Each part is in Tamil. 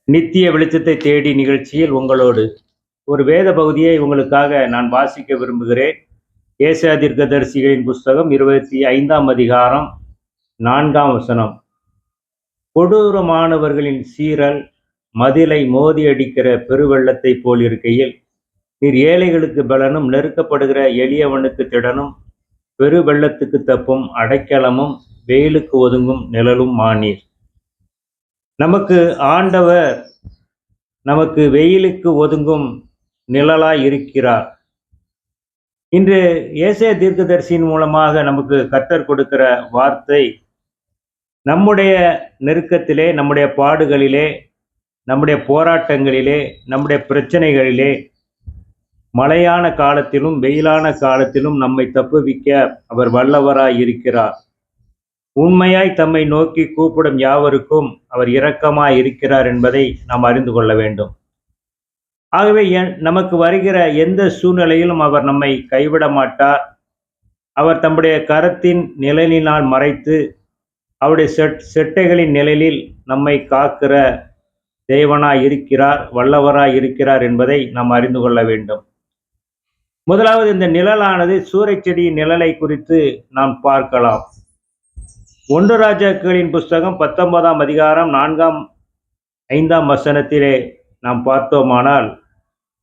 நித்திய வெளிச்சத்தை தேடி நிகழ்ச்சியில் உங்களோடு ஒரு வேத பகுதியை உங்களுக்காக நான் வாசிக்க விரும்புகிறேன். ஏசாயா தீர்க்கதரிசிகளின் புஸ்தகம் 25ஆம் அதிகாரம் 4ஆம் வசனம். கொடூரமானவர்களின் சீறல் மதிலை மோதி அடிக்கிற பெருவெள்ளத்தை போல் இருக்கையில், நீர் ஏழைகளுக்கு பலனும் நெருக்கப்படுகிற எளியவனுக்கு திடனும் பெருவெள்ளத்துக்கு தப்பும் அடைக்கலமும் வெயிலுக்கு ஒதுங்கும் நிழலும் ஆனீர். நமக்கு ஆண்டவர் நமக்கு வெயிலுக்கு ஒதுங்கும் நிழலாய் இருக்கிறார். இன்று ஏசாயா தீர்க்கதரிசியின் மூலமாக நமக்கு கர்த்தர் கொடுக்கிற வார்த்தை, நம்முடைய நெருக்கத்திலே, நம்முடைய பாடுகளிலே, நம்முடைய போராட்டங்களிலே, நம்முடைய பிரச்சனைகளிலே, மழையான காலத்திலும் வெயிலான காலத்திலும் நம்மை தப்புவிக்க அவர் வல்லவராய் இருக்கிறார். உண்மையாய் தம்மை நோக்கி கூப்பிடும் யாவருக்கும் அவர் இரக்கமாய் இருக்கிறார் என்பதை நாம் அறிந்து கொள்ள வேண்டும். ஆகவே நமக்கு வருகிற எந்த சூழ்நிலையிலும் அவர் நம்மை கைவிட மாட்டார். அவர் தம்முடைய கரத்தின் நிழலினால் மறைத்து அவருடைய செட்டைகளின் நிழலில் நம்மை காக்கிற தேவனாய் இருக்கிறார், வல்லவராய் இருக்கிறார் என்பதை நாம் அறிந்து கொள்ள வேண்டும். முதலாவது, இந்த நிழலானது சூறைச்செடியின் நிழலை குறித்து நாம் பார்க்கலாம். 1 ராஜாக்களின் புஸ்தகம் 19ஆம் அதிகாரம் 4-5ஆம் வசனத்திலே நாம் பார்த்தோமானால்,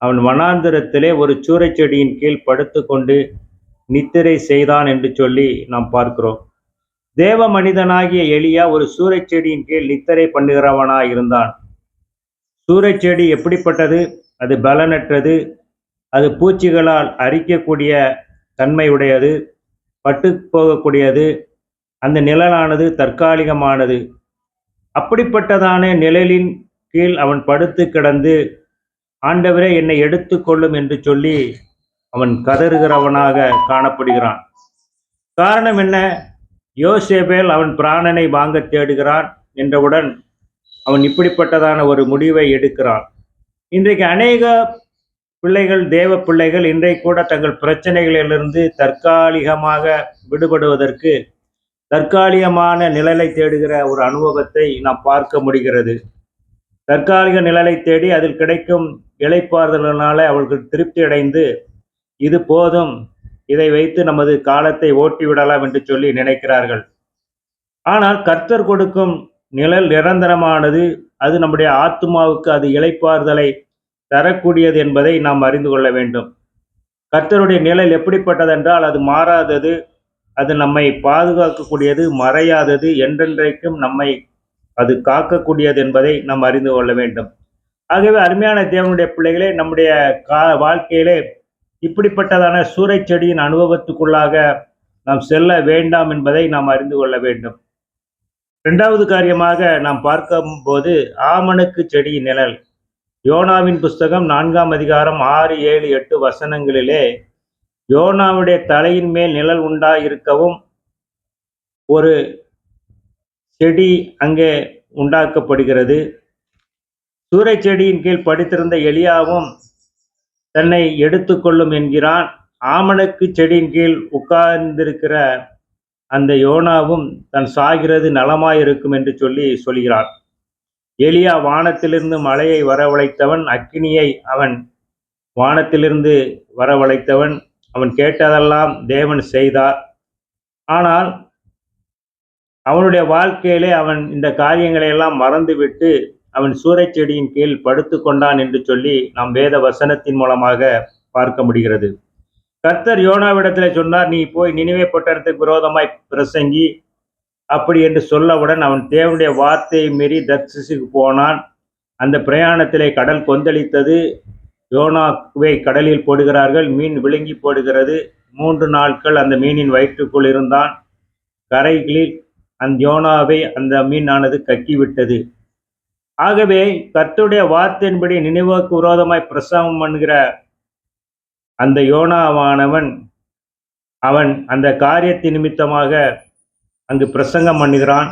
அவன் வனாந்திரத்திலே ஒரு சூறைச்செடியின் கீழ் படுத்து கொண்டு நித்திரை செய்தான் என்று சொல்லி நாம் பார்க்கிறோம். தேவ மனிதனாகிய எலியா ஒரு சூறைச்செடியின் கீழ் நித்திரை பண்ணுகிறவனாய் இருந்தான். சூறைச்செடி எப்படிப்பட்டது? அது பலனற்றது, அது பூச்சிகளால் அரிக்கக்கூடிய தன்மையுடையது, பட்டு போகக்கூடியது. அந்த நிழலானது தற்காலிகமானது. அப்படிப்பட்டதான நிழலின் கீழ் அவன் படுத்து கிடந்து, ஆண்டவரே என்னை எடுத்துக்கொள்ளும் என்று சொல்லி அவன் கதறுகிறவனாக காணப்படுகிறான். காரணம் என்ன? யோசேபேல் அவன் பிராணனை வாங்க தேடுகிறான் என்றவுடன் அவன் இப்படிப்பட்டதான ஒரு முடிவை எடுக்கிறான். இன்றைக்கு அநேக பிள்ளைகள், தேவ பிள்ளைகள், இன்றைக்கு கூட தங்கள் பிரச்சனைகளிலிருந்து தற்காலிகமாக விடுபடுவதற்கு தற்காலிகமான நிழலை தேடுகிற ஒரு அனுபவத்தை நாம் பார்க்க முடிகிறது. தற்காலிக நிழலை தேடி அதில் கிடைக்கும் இளைப்பாறுதலினால அவர்கள் திருப்தி அடைந்து, இது போதும், இதை வைத்து நமது காலத்தை ஓட்டிவிடலாம் என்று சொல்லி நினைக்கிறார்கள். ஆனால் கர்த்தர் கொடுக்கும் நிழல் நிரந்தரமானது. அது நம்முடைய ஆத்துமாவுக்கு அது இளைப்பாறுதலை தரக்கூடியது என்பதை நாம் அறிந்து கொள்ள வேண்டும். கர்த்தருடைய நிழல் எப்படிப்பட்டது என்றால், அது மாறாதது, அது நம்மை பாதுகாக்கக்கூடியது, மறையாதது, என்றென்றைக்கும் நம்மை அது காக்கக்கூடியது என்பதை நாம் அறிந்து கொள்ள வேண்டும். ஆகவே அருமையான தேவனுடைய பிள்ளைகளே, நம்முடைய வாழ்க்கையிலே இப்படிப்பட்டதான சூறைச்செடியின் அனுபவத்துக்குள்ளாக நாம் செல்ல வேண்டாம் என்பதை நாம் அறிந்து கொள்ள வேண்டும். 2வது காரியமாக நாம் பார்க்கும்போது, ஆமணக்கு செடியின் நிழல். யோனாவின் புஸ்தகம் 4ஆம் அதிகாரம் 6, 7, 8 வசனங்களிலே யோனாவுடைய தலையின் மேல் நிழல் உண்டாயிருக்கவும் ஒரு செடி அங்கே உண்டாக்கப்படுகிறது. சூறைச்செடியின் கீழ் படுத்திருந்த எலியாவும் தன்னை எடுத்துக்கொள்ளும் என்கிறான். ஆமணக்கு செடியின் கீழ் உட்கார்ந்திருக்கிற அந்த யோனாவும் தன் சாகிறது நலமாயிருக்கும் என்று சொல்கிறான். எலியா வானத்திலிருந்து மழையை வரவழைத்தவன், அக்கினியை அவன் வானத்திலிருந்து வரவழைத்தவன். அவன் கேட்டதெல்லாம் தேவன் செய்தார். ஆனால் அவனுடைய வாழ்க்கையிலே அவன் இந்த காரியங்களை எல்லாம் மறந்துவிட்டு அவன் சூறைச்செடியின் கீழ் படுத்து கொண்டான் என்று சொல்லி நாம் வேத வசனத்தின் மூலமாக பார்க்க முடிகிறது. கர்த்தர் யோனாவிடத்தில் சொன்னார், நீ போய் நினிவே பட்டணத்துக்கு விரோதமாய் பிரசங்கி அப்படி என்று சொல்லவுடன் அவன் தேவனுடைய வார்த்தையை மீறி தர்சிசுக்கு போனான். அந்த பிரயாணத்திலே கடல் கொந்தளித்தது. யோனாவை கடலில் போடுகிறார்கள், மீன் விழுங்கி போடுகிறது. 3 நாட்கள் அந்த மீனின் வயிற்றுக்குள் இருந்தான். கரைகளில் அந்த யோனாவை அந்த மீனானது கக்கிவிட்டது. ஆகவே கர்த்தருடைய வார்த்தையின்படி நினிவேக்கு விரோதமாய் பிரசங்கம் பண்ணுகிற அந்த யோனாவானவன் அவன் அந்த காரியத்தின் நிமித்தமாக அங்கு பிரசங்கம் பண்ணுகிறான்.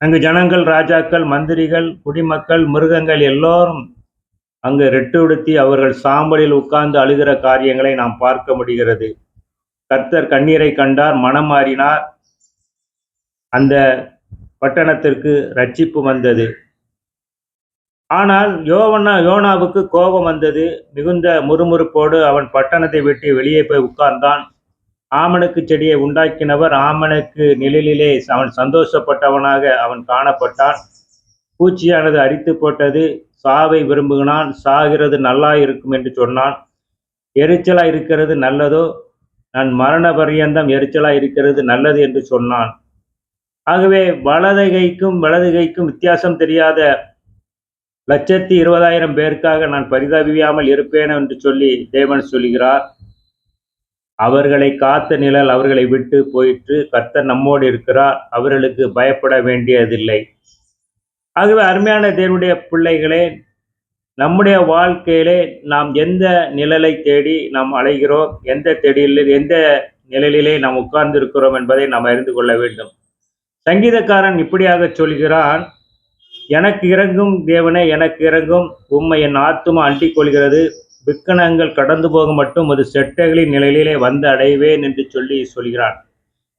அங்கு ஜனங்கள், ராஜாக்கள், மந்திரிகள், குடிமக்கள், மிருகங்கள் எல்லோரும் அங்கு ரெட்டு உடுத்தி அவர்கள் சாம்பலில் உட்கார்ந்து அழுகிற காரியங்களை நாம் பார்க்க முடிகிறது. கர்த்தர் கண்ணீரை கண்டார், மனம் மாறினார். அந்த பட்டணத்திற்கு ரட்சிப்பு வந்தது. ஆனால் யோனாவுக்கு கோபம் வந்தது. மிகுந்த முறுமுறுப்போடு அவன் பட்டணத்தை விட்டு வெளியே போய் உட்கார்ந்தான். ஆமணக்கு செடியை உண்டாக்கினவர் ஆமணக்கு நிழலிலே அவன் சந்தோஷப்பட்டவனாக அவன் காணப்பட்டான். பூச்சியானது அரித்து போட்டது. சாவை விரும்புகிறான். சாகிறது நல்லா இருக்கும் என்று சொன்னான். எரிச்சலா இருக்கிறது நல்லதோ, நான் மரண பரியந்தம் எரிச்சலா இருக்கிறது நல்லது என்று சொன்னான். ஆகவே வலது கைக்கும் வித்தியாசம் தெரியாத 120,000 பேருக்காக நான் பரிதபியாமல் இருப்பேன் என்று சொல்லி தேவன் சொல்கிறார். அவர்களை காத்த நிழல் அவர்களை விட்டு போயிற்று. கர்த்தர் நம்மோடு இருக்கிறார். அவர்களுக்கு பயப்பட வேண்டியதில்லை. ஆகவே அருமையான தேவனுடைய பிள்ளைகளே, நம்முடைய வாழ்க்கையிலே நாம் எந்த நிழலை தேடி நாம் அலைகிறோம், எந்த நிழலிலே நாம் உட்கார்ந்து இருக்கிறோம் என்பதை நாம் அறிந்து கொள்ள வேண்டும். சங்கீதக்காரன் இப்படியாக சொல்கிறான், எனக்கு இறங்கும் தேவனே, எனக்கு இறங்கும், உம்மை என் ஆத்துமா அண்டிக் கொள்கிறது. விக்கனங்கள் கடந்து போக மட்டும் ஒரு செட்டைகளின் நிழலிலே வந்து அடைவேன் என்று சொல்கிறான்.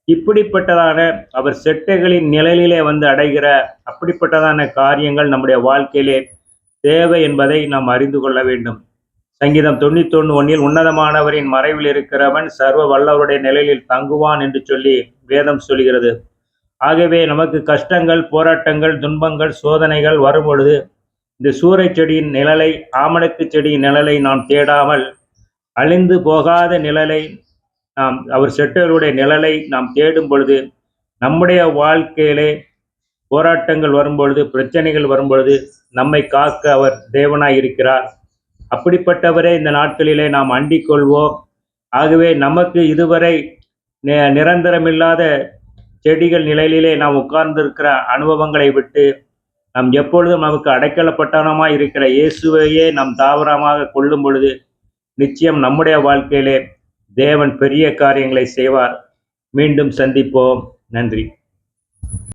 இப்படிப்பட்டதான அவர் செட்டைகளின் நிழலிலே வந்து அடைகிற அப்படிப்பட்டதான காரியங்கள் நம்முடைய வாழ்க்கையிலே தேவை என்பதை நாம் அறிந்து கொள்ள வேண்டும். சங்கீதம் 91:1 உன்னதமானவரின் மறைவில் இருக்கிறவன் சர்வ வல்லவருடைய நிழலில் தங்குவான் என்று சொல்லி வேதம் சொல்கிறது. ஆகவே நமக்கு கஷ்டங்கள், போராட்டங்கள், துன்பங்கள், சோதனைகள் வரும் பொழுது இந்த சூறை செடியின் நிழலை, ஆமணக்கு செடியின் நிழலை நாம் தேடாமல் அழிந்து போகாத நிழலை நாம் அவர் செட்டருடைய நிழலை நாம் தேடும் பொழுது நம்முடைய வாழ்க்கையிலே போராட்டங்கள் வரும்பொழுது, பிரச்சனைகள் வரும்பொழுது நம்மை காக்க அவர் தேவனாய் இருக்கிறார். அப்படிப்பட்டவரே இந்த நாட்களிலே நாம் அண்டிக் கொள்வோம். ஆகவே நமக்கு இதுவரை நிரந்தரமில்லாத செடிகள் நிழலிலே நாம் உட்கார்ந்திருக்கிற அனுபவங்களை விட்டு நாம் எப்பொழுதும் நமக்கு அடைக்கலப்பட்டவனமாய் இருக்கிற இயேசுவையே நாம் தாவரமாக கொள்ளும் பொழுது நிச்சயம் நம்முடைய வாழ்க்கையிலே தேவன் பெரிய காரியங்களை செய்வார். மீண்டும் சந்திப்போம். நன்றி.